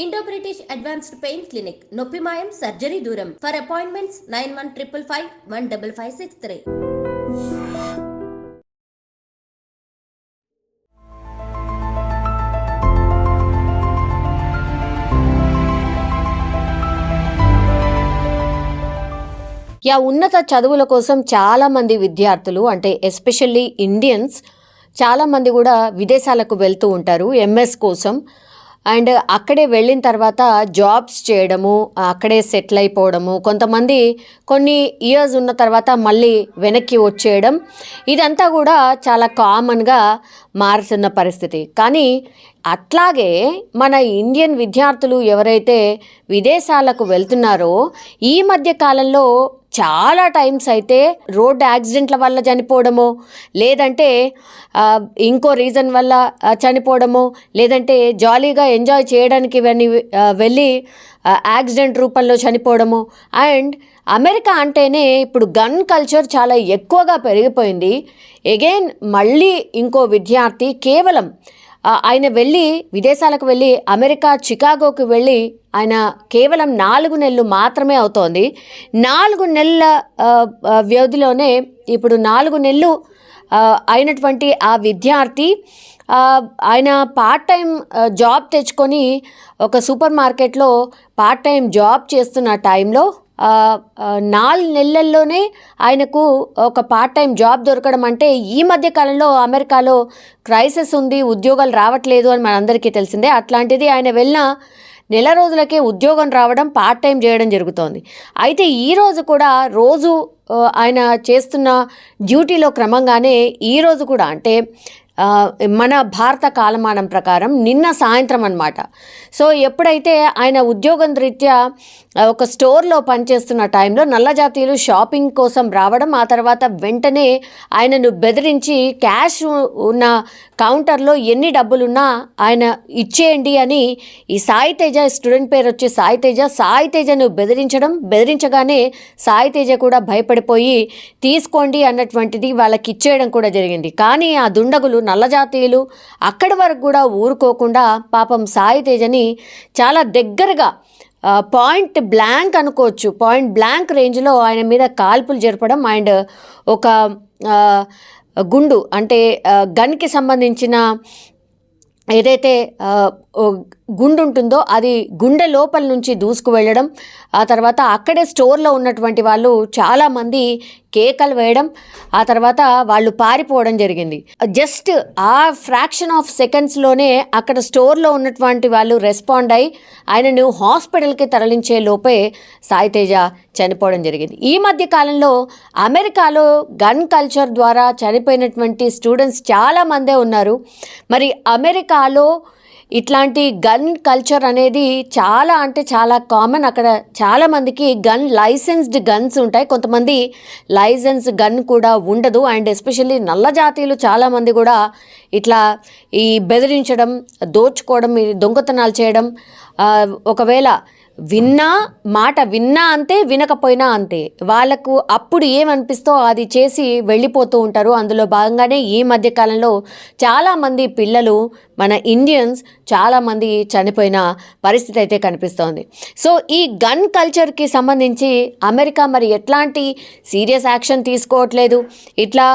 Indo British advanced pain clinic నొప్పి మాయం surgery దూరం. For appointments 9155515563. ఉన్నత చదువుల కోసం చాలామంది విద్యార్థులు అంటే ఎస్పెషల్లీ ఇండియన్స్ చాలామంది కూడా విదేశాలకు వెళ్తూ ఉంటారు ఎంఎస్ కోసం. అండ్ అక్కడే వెళ్ళిన తర్వాత జాబ్స్ చేయడము, అక్కడే సెటిల్ అయిపోవడము, కొంతమంది కొన్ని ఇయర్స్ ఉన్న తర్వాత మళ్ళీ వెనక్కి వచ్చేయడం, ఇదంతా కూడా చాలా కామన్గా మారుతున్న పరిస్థితి. కానీ అట్లాగే మన ఇండియన్ విద్యార్థులు ఎవరైతే విదేశాలకు వెళ్తున్నారో ఈ మధ్య కాలంలో చాలా టైమ్స్ అయితే రోడ్ యాక్సిడెంట్ల వల్ల చనిపోవడమో, లేదంటే ఇంకో రీజన్ వల్ల చనిపోవడమో, లేదంటే జాలీగా ఎంజాయ్ చేయడానికి వెళ్ళి యాక్సిడెంట్ రూపంలో చనిపోవడము. అండ్ అమెరికా అంటేనే ఇప్పుడు గన్ కల్చర్ చాలా ఎక్కువగా పెరిగిపోయింది. ఎగైన్ మళ్ళీ ఇంకో విద్యార్థి కేవలం ఆయన విదేశాలకు వెళ్ళి అమెరికా చికాగోకి వెళ్ళి ఆయన కేవలం 4 నెలలు మాత్రమే అవుతోంది. 4 నెలల వ్యవధిలోనే ఇప్పుడు 4 నెలలు అయినటువంటి ఆ విద్యార్థి ఆయన పార్ట్ టైం జాబ్ తెచ్చుకొని ఒక సూపర్ మార్కెట్లో పార్ట్ టైం జాబ్ చేస్తున్న టైంలో 4 నెలల్లోనే ఆయనకు ఒక పార్ట్ టైం జాబ్ దొరకడం అంటే ఈ మధ్య కాలంలో అమెరికాలో క్రైసిస్ ఉంది, ఉద్యోగాలు రావట్లేదు అని మనందరికీ తెలిసిందే. అట్లాంటిది ఆయన వెళ్ళిన నెల రోజులకే ఉద్యోగం రావడం, పార్ట్ టైం చేయడం జరుగుతోంది. అయితే ఈరోజు కూడా రోజు ఆయన చేస్తున్న డ్యూటీలో క్రమంగానే ఈరోజు కూడా అంటే మన భారత కాలమానం ప్రకారం నిన్న సాయంత్రం అన్నమాట. సో ఎప్పుడైతే ఆయన ఉద్యోగం రీత్యా ఒక స్టోర్లో పనిచేస్తున్న టైంలో నల్లజాతీయులు షాపింగ్ కోసం రావడం, ఆ తర్వాత వెంటనే ఆయనను బెదిరించి క్యాష్ ఉన్న కౌంటర్లో ఎన్ని డబ్బులున్నా ఆయన ఇచ్చేయండి అని ఈ సాయి తేజ, స్టూడెంట్ పేరు వచ్చి సాయి తేజను బెదిరించగానే సాయి తేజ కూడా భయపడిపోయి తీసుకోండి అన్నటువంటిది వాళ్ళకి ఇచ్చేయడం కూడా జరిగింది. కానీ ఆ దుండగులు నల్లజాతీయులు అక్కడి వరకు కూడా ఊరుకోకుండా పాపం సాయి తేజని చాలా దగ్గరగా పాయింట్ బ్లాంక్ రేంజ్లో ఆయన మీద కాల్పులు జరపడం అండ్ ఒక గుండు అంటే గన్కి సంబంధించిన ఏదైతే గుండు ఉంటుందో అది గుండె లోపల నుంచి దూసుకు వెళ్ళడం, ఆ తర్వాత అక్కడే స్టోర్లో ఉన్నటువంటి వాళ్ళు చాలామంది కేకలు వేయడం, ఆ తర్వాత వాళ్ళు పారిపోవడం జరిగింది. జస్ట్ ఆ ఫ్రాక్షన్ ఆఫ్ సెకండ్స్లోనే అక్కడ స్టోర్లో ఉన్నటువంటి వాళ్ళు రెస్పాండ్ అయ్యి ఆయనను హాస్పిటల్కి తరలించే లోపే సాయి తేజ చనిపోవడం జరిగింది. ఈ మధ్య కాలంలో అమెరికాలో గన్ కల్చర్ ద్వారా చనిపోయినటువంటి స్టూడెంట్స్ చాలామందే ఉన్నారు. మరి అమెరికాలో ఇట్లాంటి గన్ కల్చర్ అనేది చాలా అంటే చాలా కామన్. అక్కడ చాలామందికి లైసెన్స్డ్ గన్స్ ఉంటాయి, కొంతమంది లైసెన్స్ గన్ కూడా ఉండదు. అండ్ ఎస్పెషల్లీ నల్ల జాతీయులు చాలామంది కూడా ఇట్లా ఈ బెదిరించడం, దోచుకోవడం, దొంగతనాలు చేయడం, ఒకవేళ విన్నా అంతే, వినకపోయినా అంతే, వాళ్ళకు అప్పుడు ఏమనిపిస్తో అది చేసి వెళ్ళిపోతూ ఉంటారు. అందులో భాగంగానే ఈ మధ్యకాలంలో చాలామంది పిల్లలు మన ఇండియన్స్ చాలామంది చనిపోయిన పరిస్థితి అయితే కనిపిస్తోంది. సో ఈ గన్ కల్చర్కి సంబంధించి అమెరికా మరి ఎట్లాంటి సీరియస్ యాక్షన్ తీసుకోవట్లేదు. ఇట్లా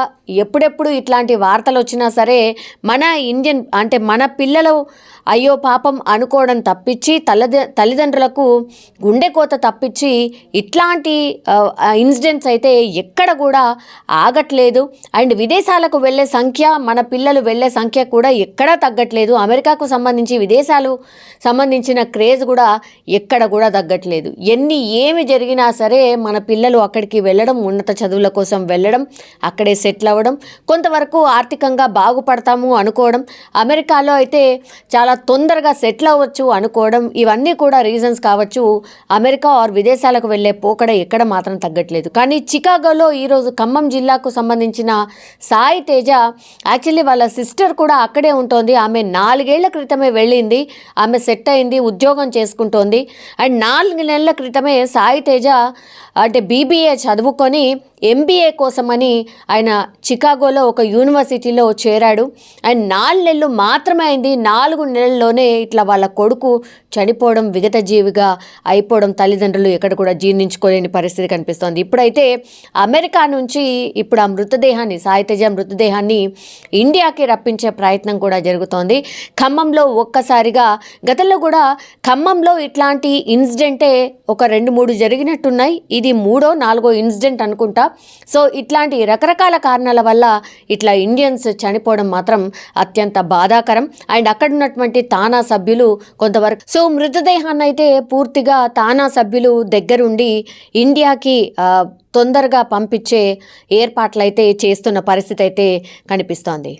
ఎప్పుడెప్పుడు ఇట్లాంటి వార్తలు వచ్చినా సరే మన ఇండియన్ అంటే మన పిల్లలు అయ్యో పాపం అనుకోవడం తప్పించి తల్లిదండ్రులకు గుండె కోత తప్పించి ఇట్లాంటి ఇన్సిడెంట్స్ అయితే ఎక్కడ కూడా ఆగట్లేదు. అండ్ విదేశాలకు వెళ్ళే సంఖ్య, మన పిల్లలు వెళ్ళే సంఖ్య కూడా ఎక్కడా తగ్గట్లేదు. అమెరికాకు సంబంధించిన క్రేజ్ కూడా ఎక్కడ కూడా తగ్గట్లేదు. ఏమి జరిగినా సరే మన పిల్లలు అక్కడికి వెళ్ళడం, ఉన్నత చదువుల కోసం వెళ్ళడం, అక్కడే సెటిల్ అవ్వడం, కొంతవరకు ఆర్థికంగా బాగుపడతాము అనుకోవడం, అమెరికాలో అయితే చాలా తొందరగా సెటిల్ అవ్వచ్చు అనుకోవడం, ఇవన్నీ కూడా రీజన్స్ కావచ్చు. అమెరికా ఆర్ విదేశాలకు వెళ్ళే పోకడ ఎక్కడ మాత్రం తగ్గట్లేదు. కానీ చికాగోలో ఈరోజు ఖమ్మం జిల్లాకు సంబంధించిన సాయి తేజ యాక్చువల్లీ వాళ్ళ సిస్టర్ కూడా అక్కడే ఉంటుంది. ఆమె 4 ఏళ్ల క్రితమే వెళ్ళింది, ఆమె సెట్ అయింది, ఉద్యోగం చేసుకుంటోంది. అండ్ 4 నెలల క్రితమే సాయి తేజ అంటే BBA చదువుకొని MBA కోసమని ఆయన చికాగోలో ఒక యూనివర్సిటీలో చేరాడు. అండ్ 4 నెలలు మాత్రమే అయింది, 4 నెలల నెలల్లోనే ఇట్లా వాళ్ళ కొడుకు చనిపోవడం, విగతజీవిగా అయిపోవడం తల్లిదండ్రులు ఎక్కడ కూడా జీర్ణించుకోలేని పరిస్థితి కనిపిస్తోంది. ఇప్పుడైతే అమెరికా నుంచి ఇప్పుడు ఆ మృతదేహాన్ని, సాయి తేజ మృతదేహాన్ని ఇండియాకి రప్పించే ప్రయత్నం కూడా జరుగుతోంది. ఖమ్మంలో ఒక్కసారిగా గతంలో కూడా ఖమ్మంలో ఇట్లాంటి ఇన్సిడెంటే ఒక 2-3 జరిగినట్టున్నాయి. ఇది 3వ 4వ ఇన్సిడెంట్ అనుకుంటా. సో ఇట్లాంటి రకరకాల కారణాల వల్ల ఇట్లా ఇండియన్స్ చనిపోవడం మాత్రం అత్యంత బాధాకరం. అండ్ అక్కడ ఉన్నటువంటి తానా సభ్యులు కొంతవరకు సో మృతదేహాన్ని అయితే పూర్తిగా తానా సభ్యులు దగ్గరుండి ఇండియాకి తొందరగా పంపించే ఏర్పాట్లయితే చేస్తున్న పరిస్థితి అయితే కనిపిస్తోంది.